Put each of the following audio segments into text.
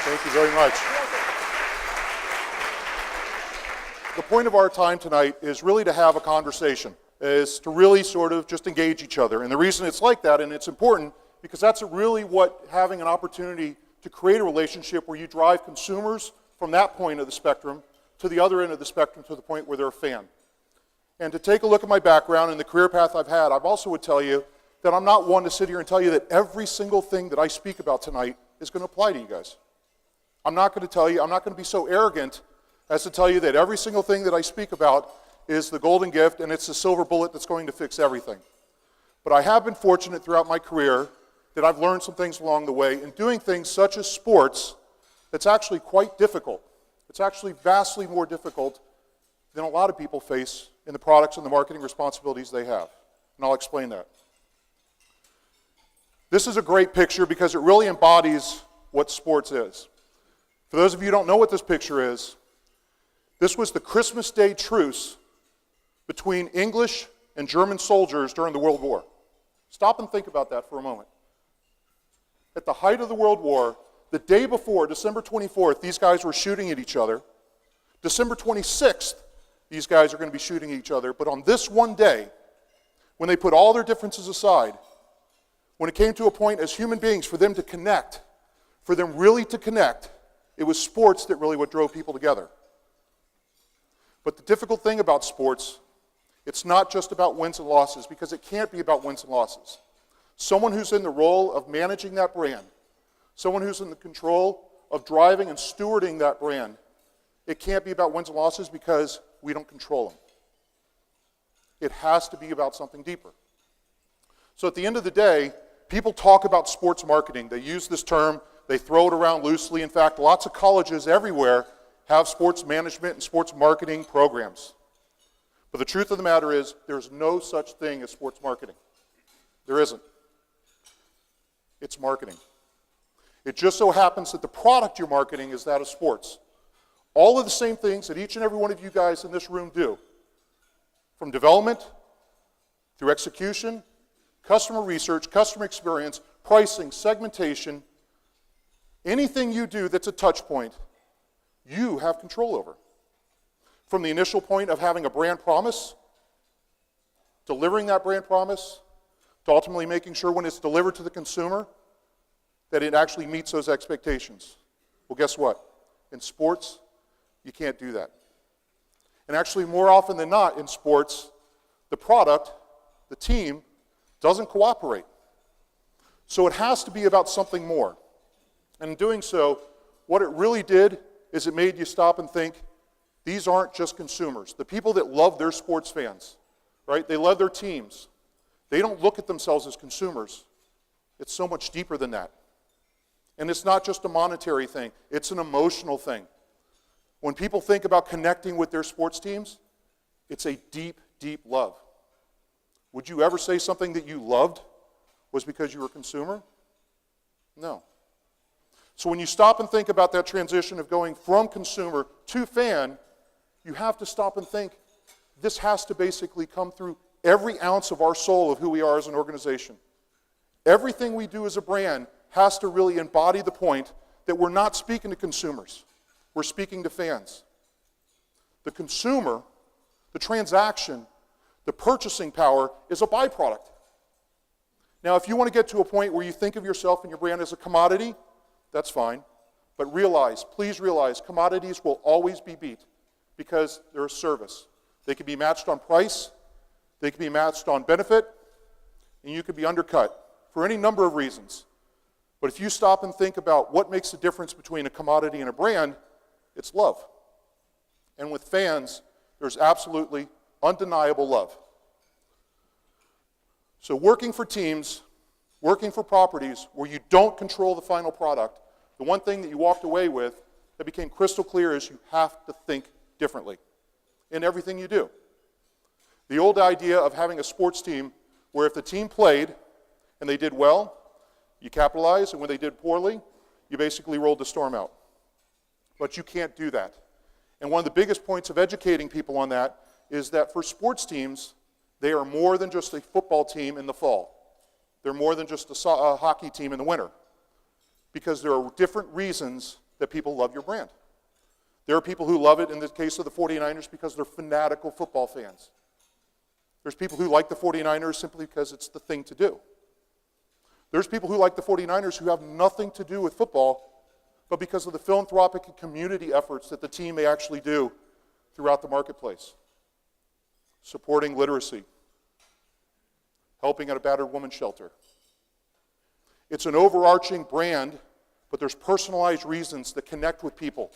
Thank you very much. The point of our time tonight is really to have a conversation, is to really sort of just engage each other. And the reason it's like that, and it's important, because that's really what having an opportunity to create a relationship where you drive consumers from that point of the spectrum to the other end of the spectrum to the point where they're a fan. And to take a look at my background and the career path I've had, I also would tell you that I'm not one to sit here and tell you that every single thing that I speak about tonight is going to apply to you guys. I'm not going to tell you, I'm not going to be so arrogant as to tell you that every single thing that I speak about is the golden gift and it's the silver bullet that's going to fix everything. But I have been fortunate throughout my career that I've learned some things along the way in doing things such as sports that's actually quite difficult. It's actually vastly more difficult than a lot of people face in the products and the marketing responsibilities they have. And I'll explain that. This is a great picture because it really embodies what sports is. For those of you who don't know what this picture is, this was the Christmas Day truce between English and German soldiers during the World War. Stop and think about that for a moment. At the height of the World War, the day before, December 24th, these guys were shooting at each other. December 26th, these guys are going to be shooting at each other. But on this one day, when they put all their differences aside, when it came to a point as human beings for them to connect, for them really to connect, it was sports that really what drove people together. But the difficult thing about sports, it's not just about wins and losses, because it can't be about wins and losses. Someone who's in the role of managing that brand, someone who's in the control of driving and stewarding that brand, it can't be about wins and losses because we don't control them. It has to be about something deeper. So at the end of the day, people talk about sports marketing. They use this term, they throw it around loosely. In fact, lots of colleges everywhere have sports management and sports marketing programs. But the truth of the matter is, there's no such thing as sports marketing. There isn't. It's marketing. It just so happens that the product you're marketing is that of sports. All of the same things that each and every one of you guys in this room do, from development, through execution, customer research, customer experience, pricing, segmentation, anything you do that's a touch point, you have control over. From the initial point of having a brand promise, delivering that brand promise, to ultimately making sure when it's delivered to the consumer that it actually meets those expectations. Well, guess what? In sports, you can't do that. And actually, more often than not in sports, the product, the team, doesn't cooperate. So it has to be about something more. And in doing so, what it really did is it made you stop and think, these aren't just consumers. The people that love their sports fans, right? They love their teams. They don't look at themselves as consumers. It's so much deeper than that. And it's not just a monetary thing. It's an emotional thing. When people think about connecting with their sports teams, it's a deep, deep love. Would you ever say something that you loved was because you were a consumer? No. So when you stop and think about that transition of going from consumer to fan, you have to stop and think, this has to basically come through every ounce of our soul of who we are as an organization. Everything we do as a brand has to really embody the point that we're not speaking to consumers. We're speaking to fans. The consumer, the transaction, the purchasing power is a byproduct. Now, if you want to get to a point where you think of yourself and your brand as a commodity, that's fine. But realize, please realize, commodities will always be beat because they're a service. They can be matched on price, they can be matched on benefit, and you can be undercut for any number of reasons. But if you stop and think about what makes the difference between a commodity and a brand, it's love. And with fans, there's absolutely undeniable love. So working for teams, working for properties where you don't control the final product, the one thing that you walked away with that became crystal clear is you have to think differently in everything you do. The old idea of having a sports team where if the team played and they did well, you capitalized, and when they did poorly, you basically rolled the storm out. But you can't do that. And one of the biggest points of educating people on that is that for sports teams, they are more than just a football team in the fall. They're more than just a hockey team in the winter. Because there are different reasons that people love your brand. There are people who love it in the case of the 49ers because they're fanatical football fans. There's people who like the 49ers simply because it's the thing to do. There's people who like the 49ers who have nothing to do with football, but because of the philanthropic and community efforts that the team may actually do throughout the marketplace. Supporting literacy, helping at a battered women's shelter. It's an overarching brand, but there's personalized reasons that connect with people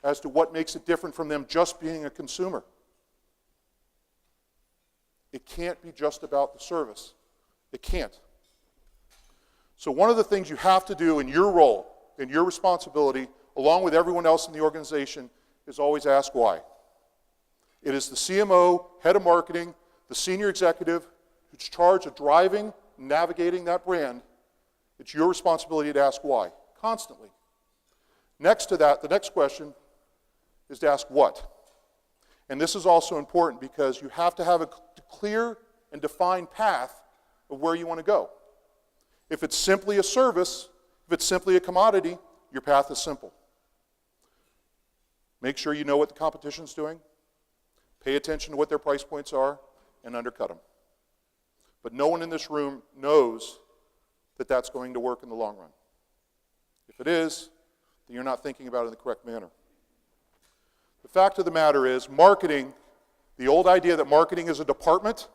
as to what makes it different from them just being a consumer. It can't be just about the service. It can't. So one of the things you have to do in your role, in your responsibility, along with everyone else in the organization, is always ask why. It is the CMO, head of marketing, the senior executive who's charged of driving, navigating that brand. It's your responsibility to ask why, constantly. Next to that, the next question is to ask what. And this is also important because you have to have a clear and defined path of where you want to go. If it's simply a service, if it's simply a commodity, your path is simple. Make sure you know what the competition's doing, pay attention to what their price points are, and undercut them. But no one in this room knows that that's going to work in the long run. If it is, then you're not thinking about it in the correct manner. The fact of the matter is, marketing, the old idea that marketing is a department,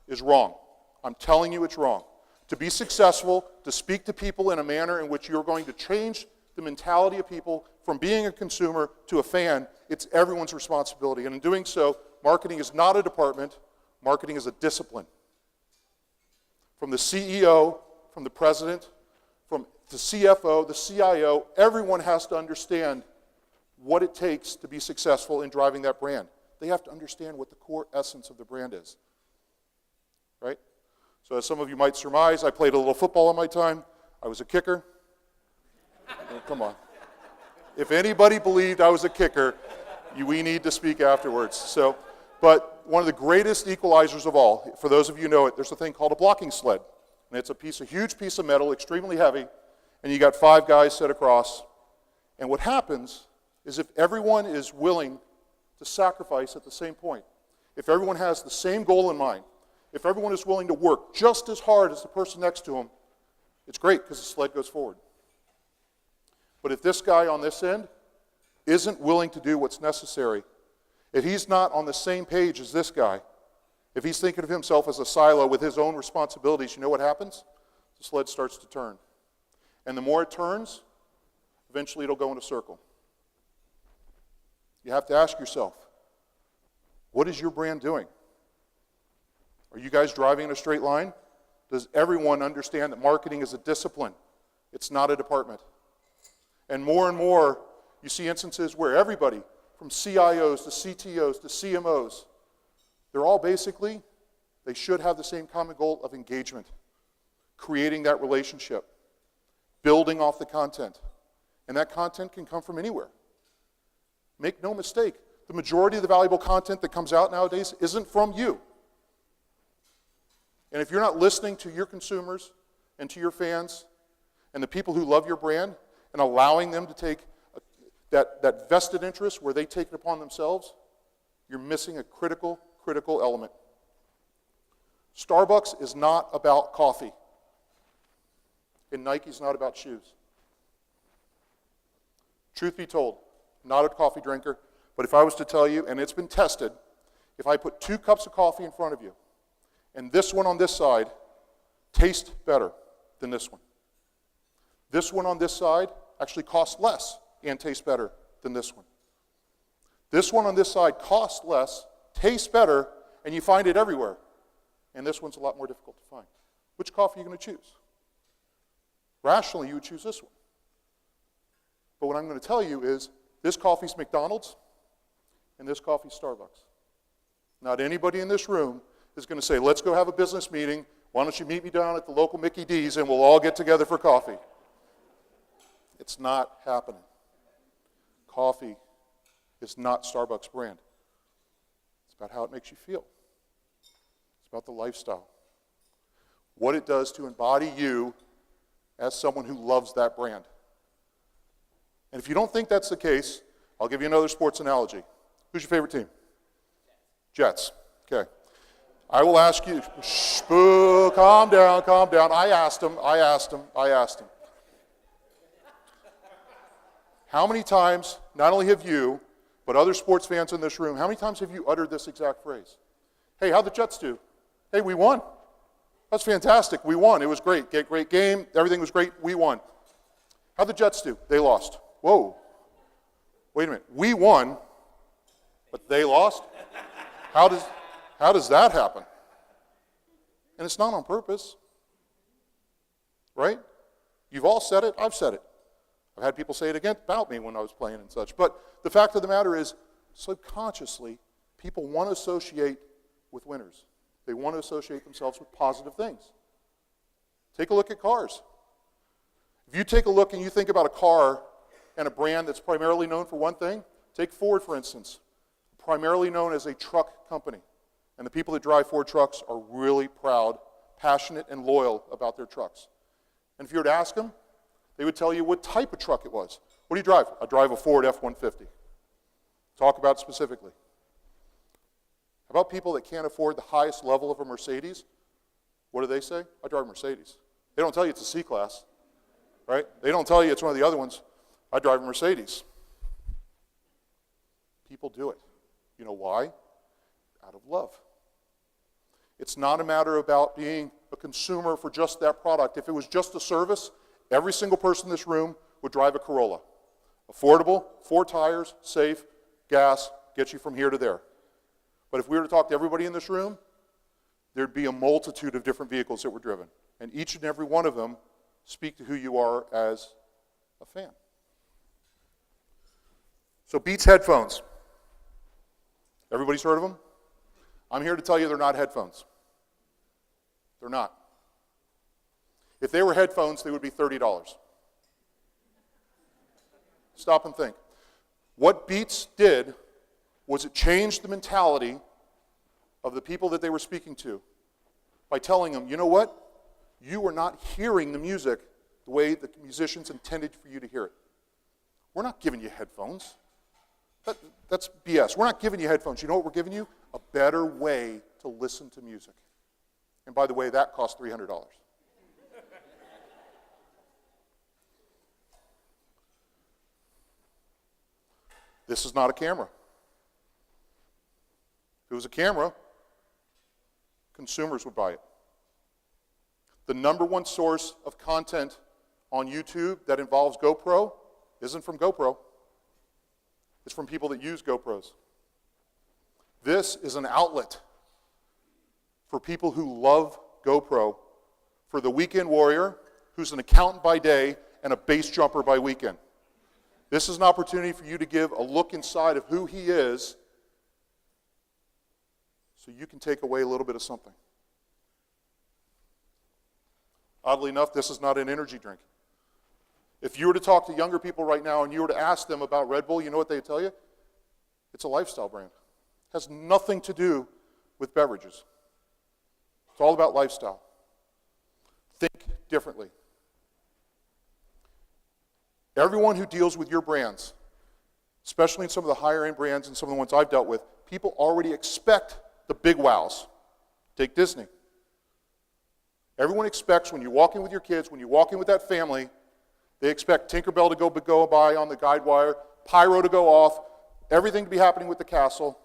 is wrong. I'm telling you it's wrong. To be successful, to speak to people in a manner in which you're going to change the mentality of people from being a consumer to a fan, it's everyone's responsibility. And in doing so, marketing is not a department, marketing is a discipline. From the CEO, from the president, from the CFO, the CIO, everyone has to understand what it takes to be successful in driving that brand. They have to understand what the core essence of the brand is. Right? So as some of you might surmise, I played a little football in my time. I was a kicker. Oh, come on. If anybody believed I was a kicker, we need to speak afterwards. But one of the greatest equalizers of all, for those of you who know it, there's a thing called a blocking sled. And it's a huge piece of metal, extremely heavy, and you got 5 guys set across. And what happens is if everyone is willing to sacrifice at the same point, if everyone has the same goal in mind, if everyone is willing to work just as hard as the person next to them, it's great because the sled goes forward. But if this guy on this end isn't willing to do what's necessary, if he's not on the same page as this guy, if he's thinking of himself as a silo with his own responsibilities, you know what happens? The sled starts to turn. And the more it turns, eventually it'll go in a circle. You have to ask yourself, what is your brand doing? Are you guys driving in a straight line? Does everyone understand that marketing is a discipline? It's not a department. And more, you see instances where everybody, from CIOs to CTOs to CMOs, they're all basically, they should have the same common goal of engagement, creating that relationship, building off the content. And that content can come from anywhere. Make no mistake, the majority of the valuable content that comes out nowadays isn't from you. And if you're not listening to your consumers and to your fans and the people who love your brand and allowing them to take that vested interest where they take it upon themselves, you're missing a critical element. Starbucks is not about coffee, and Nike's not about shoes. Truth be told, not a coffee drinker, but if I was to tell you, and it's been tested, if I put 2 cups of coffee in front of you, and this one on this side tastes better than this one. This one on this side actually costs less and tastes better than this one. This one on this side costs less, tastes better, and you find it everywhere. And this one's a lot more difficult to find. Which coffee are you going to choose? Rationally, you would choose this one. But what I'm going to tell you is this coffee's McDonald's and this coffee's Starbucks. Not anybody in this room is going to say, let's go have a business meeting. Why don't you meet me down at the local Mickey D's and we'll all get together for coffee. It's not happening. Coffee is not Starbucks brand. It's about how it makes you feel. It's about the lifestyle. What it does to embody you as someone who loves that brand. And if you don't think that's the case, I'll give you another sports analogy. Who's your favorite team? Jets. Okay. I will ask you, shh, boo, calm down, calm down. I asked him. How many times, not only have you, but other sports fans in this room, how many times have you uttered this exact phrase? Hey, how'd the Jets do? Hey, we won. That's fantastic. We won. It was great. Great game. Everything was great. We won. How'd the Jets do? They lost. Whoa. Wait a minute. We won, but they lost? How does that happen? And it's not on purpose. Right? You've all said it. I've said it. I've had people say it again about me when I was playing and such. But the fact of the matter is, subconsciously, people want to associate with winners. They want to associate themselves with positive things. Take a look at cars. If you take a look and you think about a car and a brand that's primarily known for one thing, take Ford, for instance, primarily known as a truck company. And the people that drive Ford trucks are really proud, passionate, and loyal about their trucks. And if you were to ask them, they would tell you what type of truck it was. What do you drive? I drive a Ford F-150. Talk about it specifically. How about people that can't afford the highest level of a Mercedes? What do they say? I drive a Mercedes. They don't tell you it's a C-Class, right? They don't tell you it's one of the other ones. I drive a Mercedes. People do it. You know why? Out of love. It's not a matter about being a consumer for just that product. If it was just a service, every single person in this room would drive a Corolla. Affordable, 4 tires, safe, gas, gets you from here to there. But if we were to talk to everybody in this room, there'd be a multitude of different vehicles that were driven. And each and every one of them speak to who you are as a fan. So Beats headphones. Everybody's heard of them? I'm here to tell you they're not headphones. They're not. If they were headphones, they would be $30. Stop and think. What Beats did was it changed the mentality of the people that they were speaking to by telling them, you know what? You are not hearing the music the way the musicians intended for you to hear it. We're not giving you headphones. That's BS. We're not giving you headphones. You know what we're giving you? A better way to listen to music. And by the way, that costs $300. This is not a camera. If it was a camera, consumers would buy it. The number one source of content on YouTube that involves GoPro isn't from GoPro. It's from people that use GoPros. This is an outlet for people who love GoPro, for the weekend warrior who's an accountant by day and a base jumper by weekend. This is an opportunity for you to give a look inside of who he is so you can take away a little bit of something. Oddly enough, this is not an energy drink. If you were to talk to younger people right now and you were to ask them about Red Bull, you know what they'd tell you? It's a lifestyle brand. It has nothing to do with beverages. It's all about lifestyle. Think differently. Everyone who deals with your brands, especially in some of the higher end brands and some of the ones I've dealt with, people already expect the big wows. Take Disney. Everyone expects when you walk in with your kids, when you walk in with that family, they expect Tinkerbell to go by on the guide wire, Pyro to go off, everything to be happening with the castle.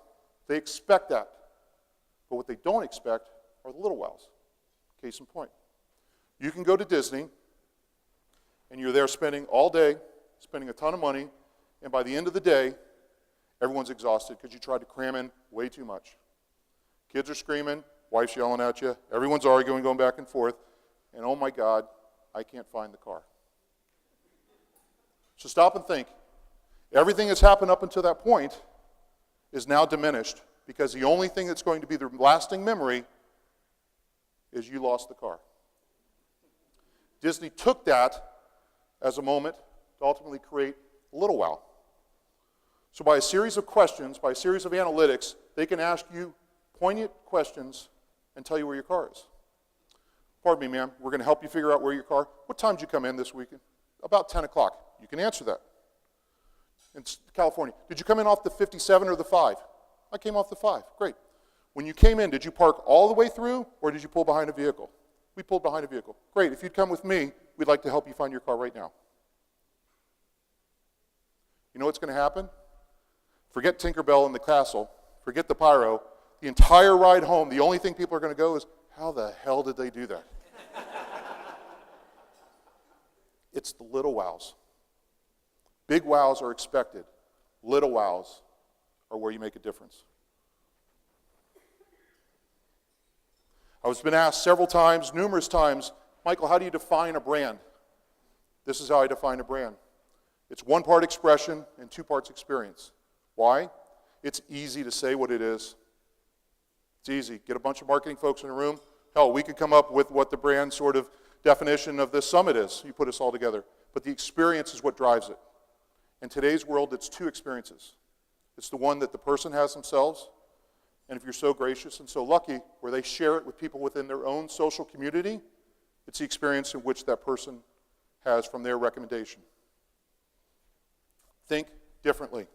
They expect that. But what they don't expect are the little wows. Case in point. You can go to Disney, and you're there spending all day, spending a ton of money, and by the end of the day, everyone's exhausted because you tried to cram in way too much. Kids are screaming, wife's yelling at you, everyone's arguing, going back and forth, and oh my God, I can't find the car. So stop and think. Everything that's happened up until that point is now diminished because the only thing that's going to be the lasting memory is you lost the car. Disney took that as a moment to ultimately create a little wow. So by a series of questions, by a series of analytics, they can ask you poignant questions and tell you where your car is. Pardon me, ma'am, we're going to help you figure out where your car. What time did you come in this weekend? About 10 o'clock. You can answer that. in California. Did you come in off the 57 or the 5? I came off the 5. Great. When you came in, did you park all the way through, or did you pull behind a vehicle? We pulled behind a vehicle. Great. If you'd come with me, we'd like to help you find your car right now. You know what's going to happen? Forget Tinkerbell and the castle. Forget the pyro. The entire ride home, the only thing people are going to go is, how the hell did they do that? It's the little wows. Big wows are expected. Little wows are where you make a difference. I was been asked several times, numerous times, Michael, how do you define a brand? This is how I define a brand. It's 1 part expression and 2 parts experience. Why? It's easy to say what it is. It's easy. Get a bunch of marketing folks in a room. Hell, we could come up with what the brand sort of definition of this summit is. You put us all together. But the experience is what drives it. In today's world, it's 2 experiences. It's the one that the person has themselves, and if you're so gracious and so lucky, where they share it with people within their own social community, it's the experience in which that person has from their recommendation. Think differently.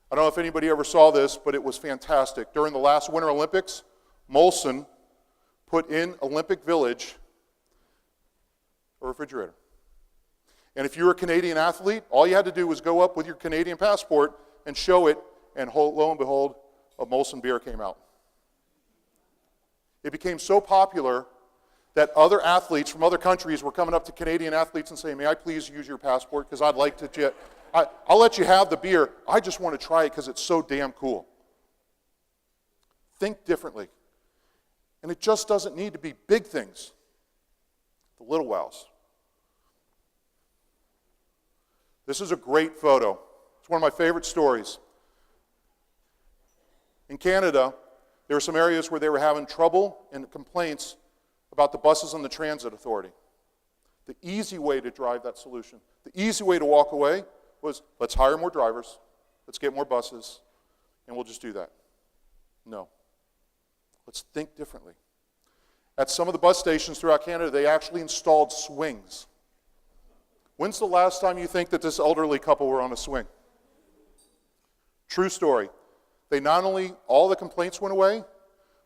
I don't know if anybody ever saw this, but it was fantastic. During the last Winter Olympics, Molson put in Olympic Village a refrigerator. And if you were a Canadian athlete, all you had to do was go up with your Canadian passport and show it, and lo and behold, a Molson beer came out. It became so popular that other athletes from other countries were coming up to Canadian athletes and saying, may I please use your passport, because I'd like to, I'll let you have the beer, I just want to try it because it's so damn cool. Think differently. And it just doesn't need to be big things. The little wows. This is a great photo. It's one of my favorite stories. In Canada, there were some areas where they were having trouble and complaints about the buses and the transit authority. The easy way to drive that solution, the easy way to walk away was, let's hire more drivers, let's get more buses, and we'll just do that. No. Let's think differently. At some of the bus stations throughout Canada, they actually installed swings. When's the last time you think that this elderly couple were on a swing? True story. They not only, all the complaints went away,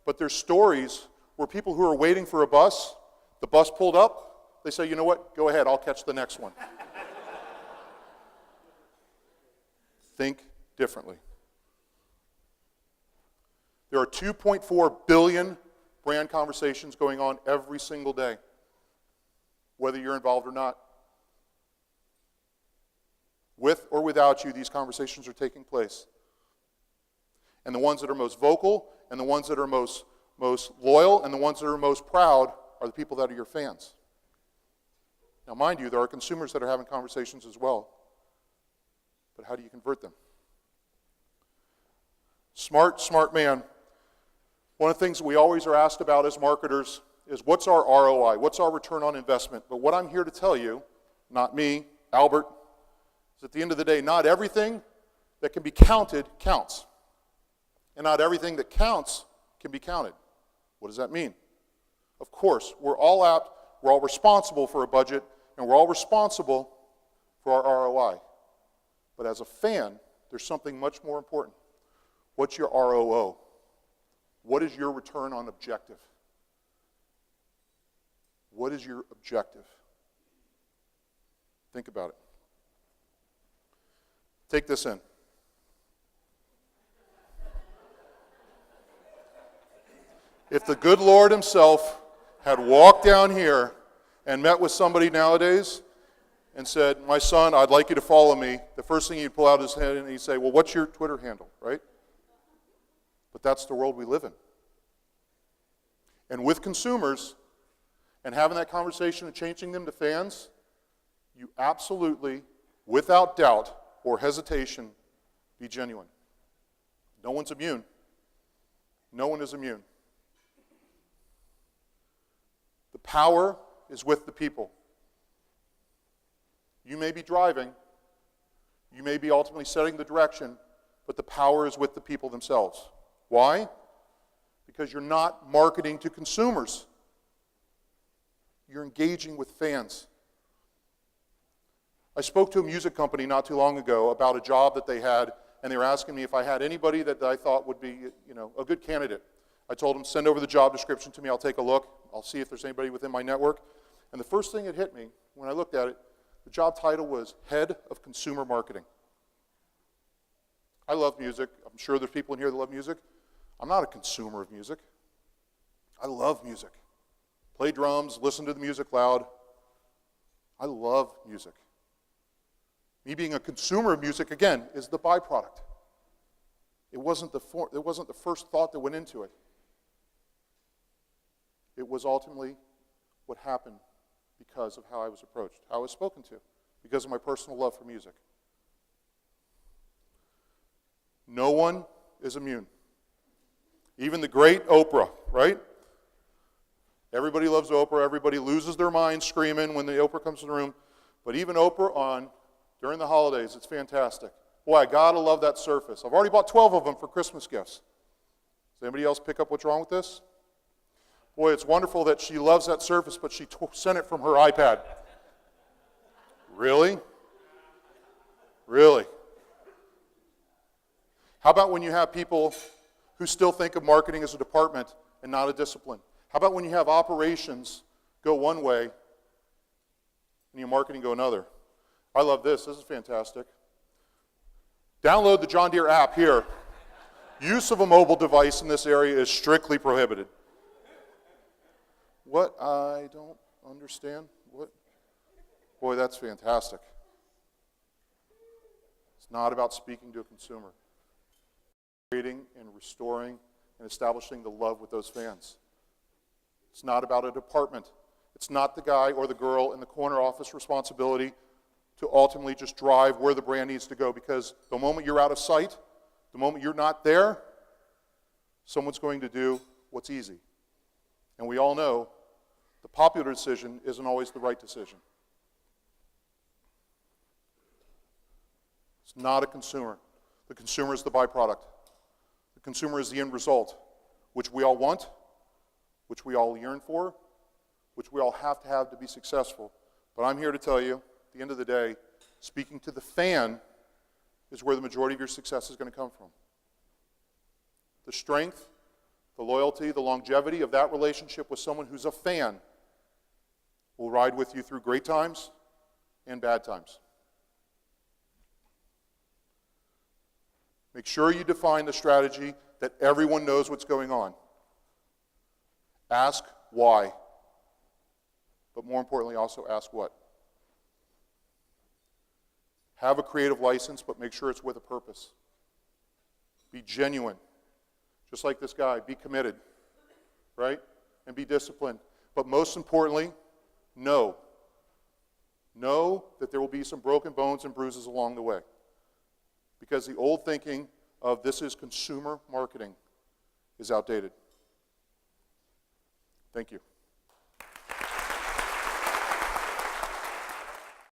but there's stories where people who are waiting for a bus, the bus pulled up, they say, you know what, go ahead, I'll catch the next one. Think differently. There are 2.4 billion brand conversations going on every single day, whether you're involved or not. With or without you, these conversations are taking place. And the ones that are most vocal, and the ones that are most loyal, and the ones that are most proud are the people that are your fans. Now, mind you, there are consumers that are having conversations as well. But how do you convert them? Smart man. One of the things that we always are asked about as marketers is, what's our ROI? What's our return on investment? But what I'm here to tell you, not me, Albert, is at the end of the day, not everything that can be counted counts. And not everything that counts can be counted. What does that mean? Of course, we're all responsible for a budget, and we're all responsible for our ROI. But as a fan, there's something much more important. What's your ROO? What is your return on objective? What is your objective? Think about it. Take this in. If the good Lord himself had walked down here and met with somebody nowadays and said, my son, I'd like you to follow me, the first thing he'd pull out his head and he'd say, well, what's your Twitter handle, right? But that's the world we live in. And with consumers and having that conversation and changing them to fans, you absolutely, without doubt or hesitation, be genuine. No one's immune. No one is immune. The power is with the people. You may be driving, you may be ultimately setting the direction, but the power is with the people themselves. Why? Because you're not marketing to consumers. You're engaging with fans. I spoke to a music company not too long ago about a job that they had, and they were asking me if I had anybody that I thought would be, a good candidate. I told them, send over the job description to me, I'll take a look, I'll see if there's anybody within my network. And the first thing that hit me when I looked at it, the job title was Head of Consumer Marketing. I love music. I'm sure there's people in here that love music. I'm not a consumer of music. I love music. Play drums, listen to the music loud. I love music. Me being a consumer of music, again, is the byproduct. It wasn't the first thought that went into it. It was ultimately what happened because of how I was approached, how I was spoken to, because of my personal love for music. No one is immune. Even the great Oprah, right? Everybody loves Oprah. Everybody loses their mind screaming when the Oprah comes in the room. But even Oprah during the holidays, it's fantastic. Boy, I gotta love that Surface. I've already bought 12 of them for Christmas gifts. Does anybody else pick up what's wrong with this? Boy, it's wonderful that she loves that Surface, but she sent it from her iPad. Really? Really? How about when you have people who still think of marketing as a department and not a discipline? How about when you have operations go one way and your marketing go another? I love this. This is fantastic. Download the John Deere app here. Use of a mobile device in this area is strictly prohibited. What? I don't understand. What? Boy, that's fantastic. It's not about speaking to a consumer. Creating and restoring and establishing the love with those fans. It's not about a department. It's not the guy or the girl in the corner office responsibility to ultimately just drive where the brand needs to go, because the moment you're out of sight, the moment you're not there, someone's going to do what's easy. And we all know the popular decision isn't always the right decision. It's not a consumer. The consumer is the byproduct. The consumer is the end result, which we all want, which we all yearn for, which we all have to be successful. But I'm here to tell you, at the end of the day, speaking to the fan is where the majority of your success is going to come from. The strength, the loyalty, the longevity of that relationship with someone who's a fan will ride with you through great times and bad times. Make sure you define the strategy that everyone knows what's going on. Ask why. But more importantly, also ask what. Have a creative license, but make sure it's with a purpose. Be genuine. Just like this guy, be committed, right? And be disciplined. But most importantly, know. Know that there will be some broken bones and bruises along the way. Because the old thinking of this is consumer marketing is outdated. Thank you.